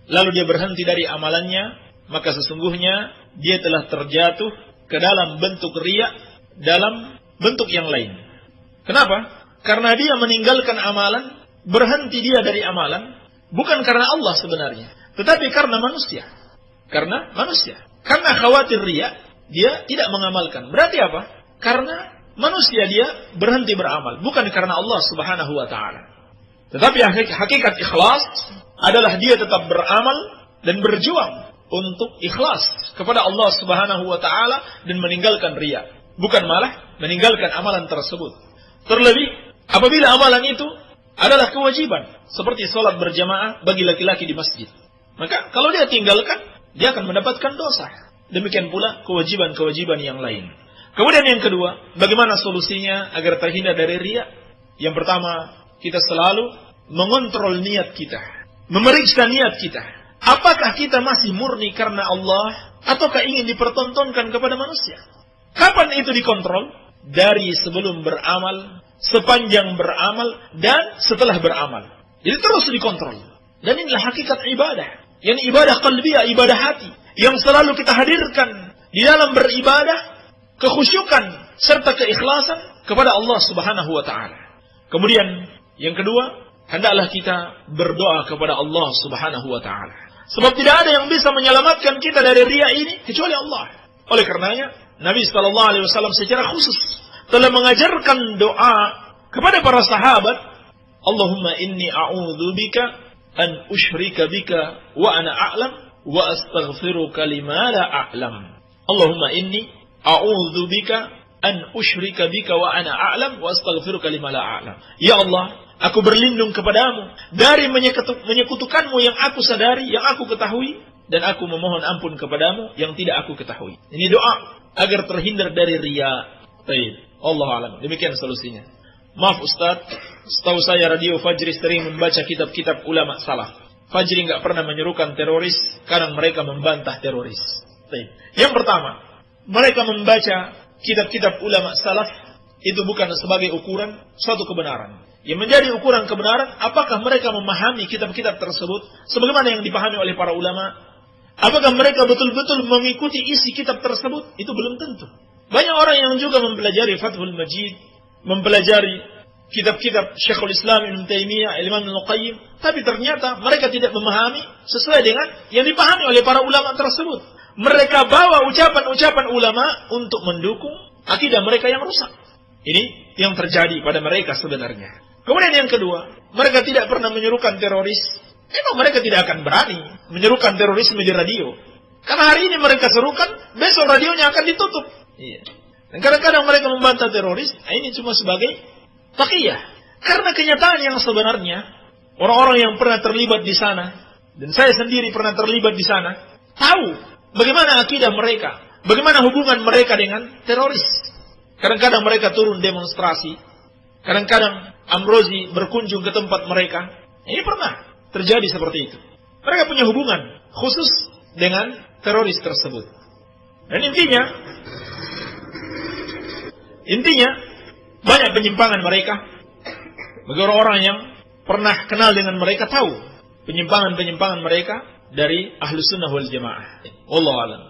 lalu dia berhenti dari amalannya, maka sesungguhnya dia telah terjatuh ke dalam bentuk riya, dalam bentuk yang lain. Kenapa? Karena dia meninggalkan amalan, berhenti dia dari amalan, bukan karena Allah sebenarnya, tetapi karena manusia. Karena manusia. Karena khawatir riya, dia tidak mengamalkan. Berarti apa? Karena manusia dia berhenti beramal, bukan karena Allah Subhanahu wa taala. Tetapi hakikat ikhlas adalah dia tetap beramal dan berjuang untuk ikhlas kepada Allah Subhanahu wa taala dan meninggalkan riya, bukan malah meninggalkan amalan tersebut. Terlebih apabila amalan itu adalah kewajiban, seperti sholat berjamaah bagi laki-laki di masjid. Maka kalau dia tinggalkan, dia akan mendapatkan dosa. Demikian pula kewajiban-kewajiban yang lain. Kemudian yang kedua, bagaimana solusinya agar terhindar dari riya? Yang pertama, kita selalu mengontrol niat kita, memeriksa niat kita. Apakah kita masih murni karena Allah, ataukah ingin dipertontonkan kepada manusia? Kapan itu dikontrol? Dari sebelum beramal, sepanjang beramal, dan setelah beramal. Jadi terus dikontrol. Dan inilah hakikat ibadah. Yang ibadah qalbiyah, ibadah hati. Yang selalu kita hadirkan di dalam beribadah, kekhusyukan serta keikhlasan kepada Allah Subhanahu wa taala. Kemudian yang kedua, hendaklah kita berdoa kepada Allah Subhanahu wa taala. Sebab tidak ada yang bisa menyelamatkan kita dari riya ini kecuali Allah. Oleh karenanya, Nabi sallallahu alaihi wasallam secara khusus telah mengajarkan doa kepada para sahabat, Allahumma inni a'udzubika an usyrika bika wa ana a'lam wa astaghfiruka lima la a'lam. Allahumma inni a'udzubika an usyrika bika wa ana a'lam wa astaghfiruka lima la a'lam. Ya Allah, aku berlindung kepadamu dari menyekutukanmu yang aku sadari, yang aku ketahui, dan aku memohon ampun kepadamu yang tidak aku ketahui. Ini doa agar terhindar dari riya. Baik, Allah alam. Demikian solusinya. Maaf Ustaz, setahu saya Radio Fajri sering membaca kitab-kitab ulama salaf. Fajri nggak pernah menyerukan teroris, kadang mereka membantah teroris. Baik. Yang pertama, mereka membaca kitab-kitab ulama salaf itu bukan sebagai ukuran suatu kebenaran. Yang menjadi ukuran kebenaran, apakah mereka memahami kitab-kitab tersebut sebagaimana yang dipahami oleh para ulama? Apakah mereka betul-betul mengikuti isi kitab tersebut? Itu belum tentu. Banyak orang yang juga mempelajari Fathul Majid, mempelajari kitab-kitab Syekhul Islam Ibn Taimiyah, Imam Al-Qayyim, tapi ternyata mereka tidak memahami sesuai dengan yang dipahami oleh para ulama tersebut. Mereka bawa ucapan-ucapan ulama untuk mendukung akidah mereka yang rusak. Ini yang terjadi pada mereka sebenarnya. Kemudian yang kedua, mereka tidak pernah menyerukan teroris. Memang mereka tidak akan berani menyerukan terorisme di radio. Karena hari ini mereka serukan, besok radionya akan ditutup. Iya. Dan kadang-kadang mereka membantah teroris, ini cuma sebagai taqiyah. Karena kenyataan yang sebenarnya, orang-orang yang pernah terlibat di sana, dan saya sendiri pernah terlibat di sana, tahu bagaimana akidah mereka, bagaimana hubungan mereka dengan teroris. Kadang-kadang mereka turun demonstrasi, kadang-kadang Amrozi berkunjung ke tempat mereka. Ini pernah terjadi seperti itu. Mereka punya hubungan khusus dengan teroris tersebut. Dan intinya banyak penyimpangan mereka. Bagi orang-orang yang pernah kenal dengan mereka tahu penyimpangan-penyimpangan mereka dari Ahlus Sunnah wal Jamaah. Wallahu a'lam.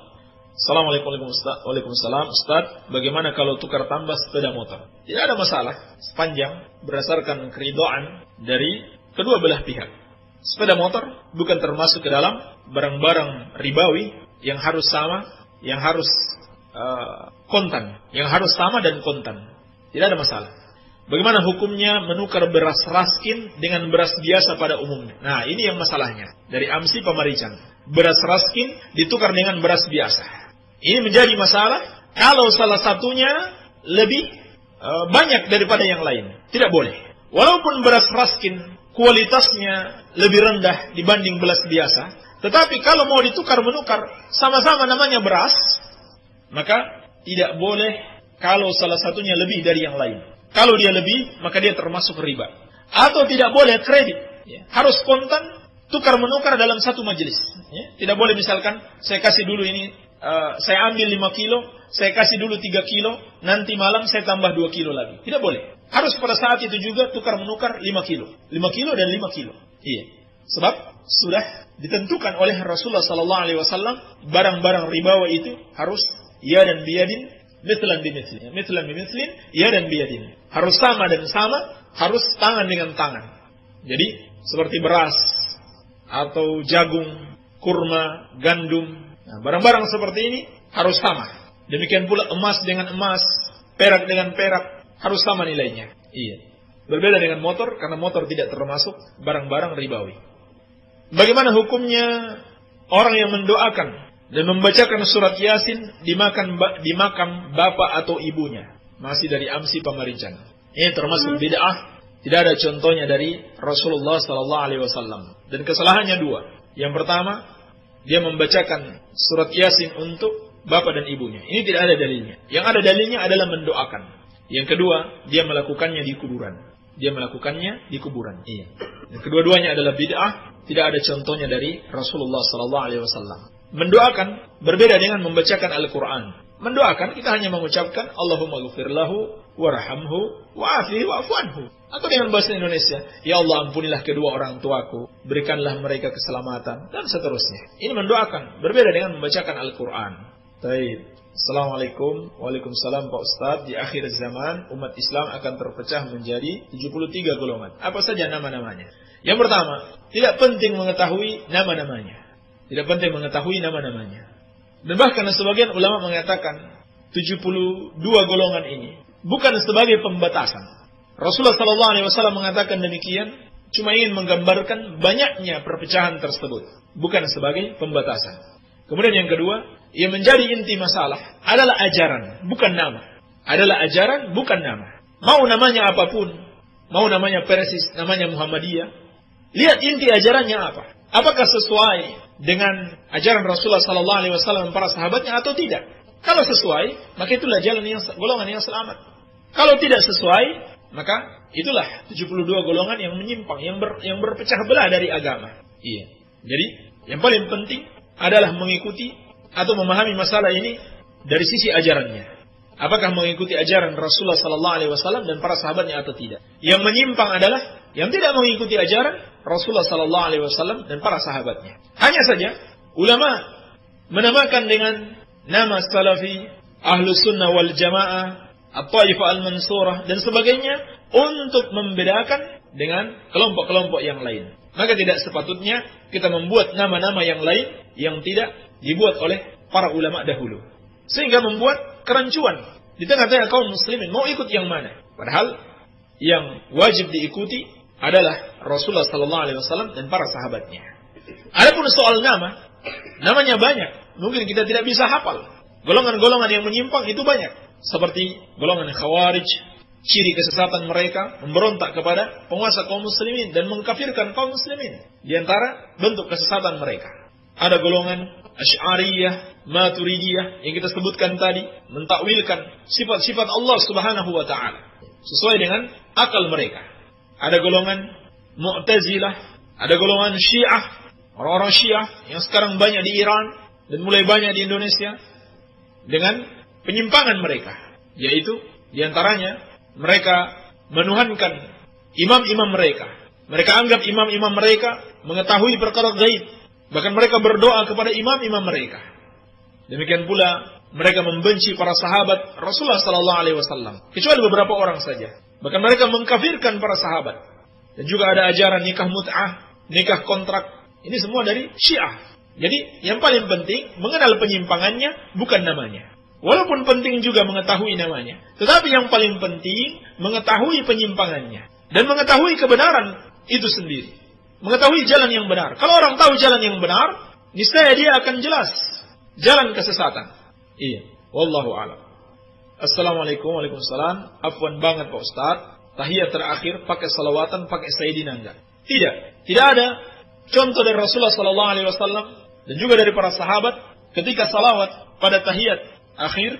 Assalamualaikum Ustaz. Waalaikumsalam Ustaz. Bagaimana kalau tukar tambah sepeda motor? Tidak ada masalah sepanjang berdasarkan keridhaan dari kedua belah pihak. Sepeda motor bukan termasuk ke dalam barang-barang ribawi yang harus sama, yang harus kontan, yang harus sama dan kontan. Tidak ada masalah. Bagaimana hukumnya menukar beras raskin dengan beras biasa pada umumnya? Nah, ini yang masalahnya. Dari AMSI Pamarican, beras raskin ditukar dengan beras biasa. Ini menjadi masalah kalau salah satunya lebih banyak daripada yang lain. Tidak boleh. Walaupun beras raskin kualitasnya lebih rendah dibanding beras biasa, tetapi kalau mau ditukar-menukar sama-sama namanya beras, maka tidak boleh kalau salah satunya lebih dari yang lain. Kalau dia lebih, maka dia termasuk riba. Atau tidak boleh kredit. Harus spontan, tukar-menukar dalam satu majelis. Tidak boleh misalkan, saya kasih dulu ini, saya ambil 5 kilo, saya kasih dulu 3 kilo, nanti malam saya tambah 2 kilo lagi. Tidak boleh. Harus pada saat itu juga tukar-menukar 5 kilo. 5 kilo dan 5 kilo. Iya. Sebab sudah ditentukan oleh Rasulullah SAW, barang-barang ribawa itu harus ya dan biyadin, mithlan bimithli. Mithlan bimithli, ya dan biyadin. Harus sama dan sama, harus tangan dengan tangan. Jadi seperti beras atau jagung, kurma, gandum. Nah, barang-barang seperti ini harus sama. Demikian pula emas dengan emas, perak dengan perak, harus sama nilainya. Iya. Berbeda dengan motor, karena motor tidak termasuk barang-barang ribawi. Bagaimana hukumnya orang yang mendoakan dan membacakan surat Yasin di makam bapak atau ibunya? Masih dari AMSI Pamarican. Ini termasuk bid'ah. Tidak ada contohnya dari Rasulullah SAW. Dan kesalahannya dua. Yang pertama, dia membacakan surat Yasin untuk bapak dan ibunya. Ini tidak ada dalilnya. Yang ada dalilnya adalah mendoakan. Yang kedua, dia melakukannya di kuburan. Dia melakukannya di kuburan. Iya. Dan kedua-duanya adalah bid'ah, tidak ada contohnya dari Rasulullah SAW. Mendoakan berbeda dengan membacakan Al-Quran. Mendoakan kita hanya mengucapkan Allahumma ghfir lahu warhamhu wa'afihi wa'fu anhu. Atau dengan bahasa Indonesia, ya Allah ampunilah kedua orang tuaku, berikanlah mereka keselamatan, dan seterusnya. Ini mendoakan, berbeda dengan membacakan Al-Quran. Baik. Assalamualaikum. Waalaikumsalam Pak Ustadz. Di akhir zaman umat Islam akan terpecah menjadi 73 golongan. Apa saja nama-namanya? Yang pertama, tidak penting mengetahui nama-namanya. Tidak penting mengetahui nama-namanya. Dan bahkan sebagian ulama mengatakan 72 golongan ini bukan sebagai pembatasan. Rasulullah SAW mengatakan demikian cuma ingin menggambarkan banyaknya perpecahan tersebut, bukan sebagai pembatasan. Kemudian yang kedua, yang menjadi inti masalah adalah ajaran, bukan nama. Adalah ajaran, bukan nama. Mau namanya apapun, mau namanya Persis, namanya Muhammadiyah, lihat inti ajarannya apa. Apakah sesuai dengan ajaran Rasulullah SAW dan para sahabatnya atau tidak? Kalau sesuai, maka itulah golongan yang selamat. Kalau tidak sesuai, maka itulah 72 golongan yang menyimpang, yang berpecah belah dari agama. Iya. Jadi, yang paling penting adalah mengikuti atau memahami masalah ini dari sisi ajarannya. Apakah mengikuti ajaran Rasulullah SAW dan para sahabatnya atau tidak? Yang menyimpang adalah yang tidak mengikuti ajaran Rasulullah SAW dan para sahabatnya. Hanya saja ulama menamakan dengan nama Salafi, Ahlus Sunnah wal Jamaah, At-Taifah Al-Mansurah dan sebagainya untuk membedakan dengan kelompok-kelompok yang lain. Maka tidak sepatutnya kita membuat nama-nama yang lain yang tidak dibuat oleh para ulama dahulu. Sehingga membuat kerancuan di tengah-tengah kaum muslimin. Mau ikut yang mana? Padahal yang wajib diikuti adalah Rasulullah SAW dan para sahabatnya. Adapun soal nama, namanya banyak. Mungkin kita tidak bisa hafal. Golongan-golongan yang menyimpang itu banyak. Seperti golongan Khawarij, ciri kesesatan mereka memberontak kepada penguasa kaum muslimin dan mengkafirkan kaum muslimin. Di antara bentuk kesesatan mereka ada golongan Asy'ariyah, Maturidiyah yang kita sebutkan tadi, mentakwilkan sifat-sifat Allah Subhanahu wa taala sesuai dengan akal mereka. Ada golongan Mu'tazilah, ada golongan Syiah, orang-orang Syiah yang sekarang banyak di Iran dan mulai banyak di Indonesia dengan penyimpangan mereka, yaitu di antaranya mereka menuhankan imam-imam mereka. Mereka anggap imam-imam mereka mengetahui perkara gaib. Bahkan mereka berdoa kepada imam-imam mereka. Demikian pula mereka membenci para sahabat Rasulullah SAW. Kecuali beberapa orang saja. Bahkan mereka mengkafirkan para sahabat. Dan juga ada ajaran nikah mut'ah, nikah kontrak. Ini semua dari Syiah. Jadi yang paling penting mengenal penyimpangannya, bukan namanya. Walaupun penting juga mengetahui namanya. Tetapi yang paling penting mengetahui penyimpangannya. Dan mengetahui kebenaran itu sendiri. Mengetahui jalan yang benar. Kalau orang tahu jalan yang benar, niscaya dia akan jelas jalan kesesatan. Iya. Wallahu a'lam. Assalamualaikum. Waalaikumsalam. Afwan banget Pak Ustaz. Tahiyat terakhir pakai salawatan, pakai sayyidina enggak? Tidak. Tidak ada contoh dari Rasulullah SAW dan juga dari para sahabat ketika salawat pada tahiyat akhir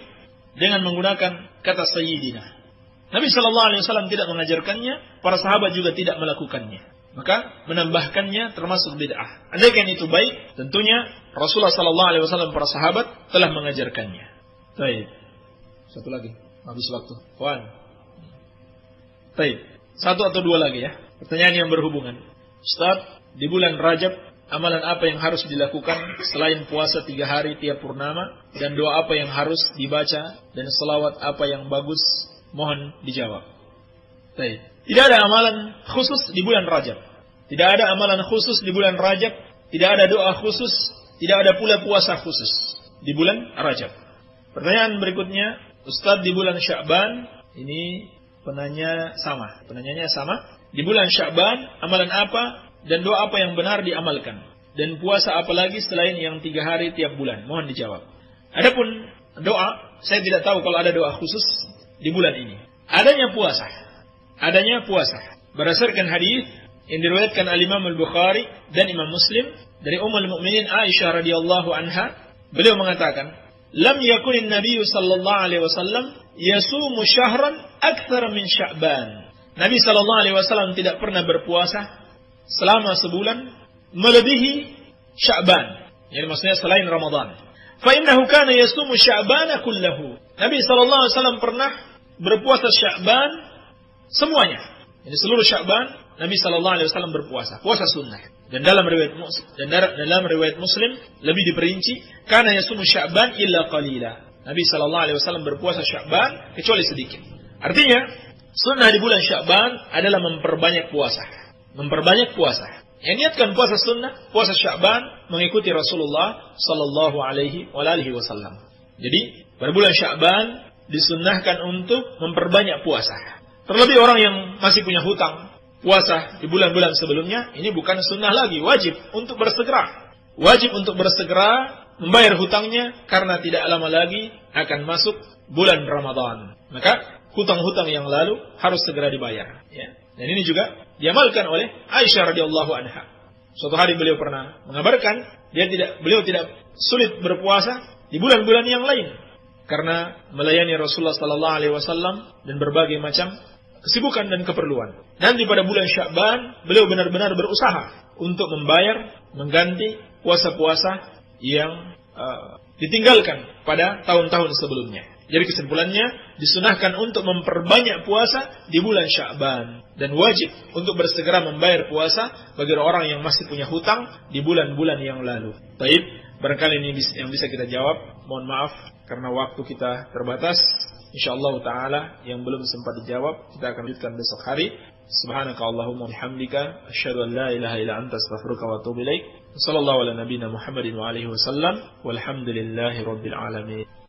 dengan menggunakan kata sayyidina. Nabi SAW tidak mengajarkannya, para sahabat juga tidak melakukannya. Maka menambahkannya termasuk bid'ah. Andaikan itu baik, tentunya Rasulullah SAW para sahabat telah mengajarkannya. Baik. Satu lagi, habis waktu. Wan. Baik. Satu atau dua lagi ya. Pertanyaan yang berhubungan. Ustaz, di bulan Rajab, amalan apa yang harus dilakukan selain puasa 3 hari tiap purnama, dan doa apa yang harus dibaca, dan selawat apa yang bagus? Mohon dijawab. Baik. Tidak ada amalan khusus di bulan Rajab. Tidak ada amalan khusus di bulan Rajab. Tidak ada doa khusus. Tidak ada pula puasa khusus di bulan Rajab. Pertanyaan berikutnya, Ustaz, di bulan Sya'ban, ini penanyanya sama. Di bulan Sya'ban, amalan apa dan doa apa yang benar diamalkan? Dan puasa apa lagi selain yang 3 hari tiap bulan? Mohon dijawab. Adapun doa, saya tidak tahu kalau ada doa khusus di bulan ini. Adanya puasa. Berdasarkan hadis yang diriwayatkan al-Imam Al-Bukhari dan Imam Muslim dari Ummul Mukminin Aisyah radhiyallahu anha, beliau mengatakan, "Lam yakunin Nabi sallallahu alaihi wasallam yasumu syahran aktsar min Sya'ban." Nabi sallallahu alaihi wasallam tidak pernah berpuasa selama sebulan melebihi Sya'ban. Jadi maksudnya selain Ramadan. Fa innahu kana yasumu Sya'bana kullahu. Nabi sallallahu alaihi wasallam pernah berpuasa Sya'ban semuanya. Jadi seluruh Sya'ban Nabi sallallahu alaihi wasallam berpuasa, puasa sunnah. Dan dalam riwayat Muslim lebih diperinci, kana yasumu Sya'ban illa qalila. Nabi sallallahu alaihi wasallam berpuasa Sya'ban kecuali sedikit. Artinya, sunnah di bulan Sya'ban adalah memperbanyak puasa. Memperbanyak puasa. Yang niatkan puasa sunnah, puasa Sya'ban mengikuti Rasulullah sallallahu alaihi wasallam. Jadi, pada bulan Sya'ban disunnahkan untuk memperbanyak puasa. Terlebih orang yang masih punya hutang, puasa di bulan-bulan sebelumnya, ini bukan sunnah lagi, wajib untuk bersegera. Wajib untuk bersegera membayar hutangnya karena tidak lama lagi akan masuk bulan Ramadan. Maka hutang-hutang yang lalu harus segera dibayar. Ya. Dan ini juga diamalkan oleh Aisyah radhiyallahu anha. Suatu hari beliau pernah mengabarkan, beliau tidak sulit berpuasa di bulan-bulan yang lain karena melayani Rasulullah sallallahu alaihi wasallam dan berbagai macam kesibukan dan keperluan. Nanti pada bulan Sya'ban beliau benar-benar berusaha untuk membayar, mengganti puasa-puasa yang ditinggalkan pada tahun-tahun sebelumnya. Jadi kesimpulannya, disunahkan untuk memperbanyak puasa di bulan Sya'ban. Dan wajib untuk bersegera membayar puasa bagi orang yang masih punya hutang di bulan-bulan yang lalu. Baik, barangkali ini yang bisa kita jawab. Mohon maaf karena waktu kita terbatas. InsyaAllah ta'ala yang belum sempat dijawab, kita akan lanjutkan besok hari. Subhanaka Allahumma bihamdika asyhadu an la ilaha illa anta astaghfiruka wa atubu ilaik. Sallallahu ala nabiyyina Muhammadin wa alihi wasallam. Walhamdulillahi rabbil alamin.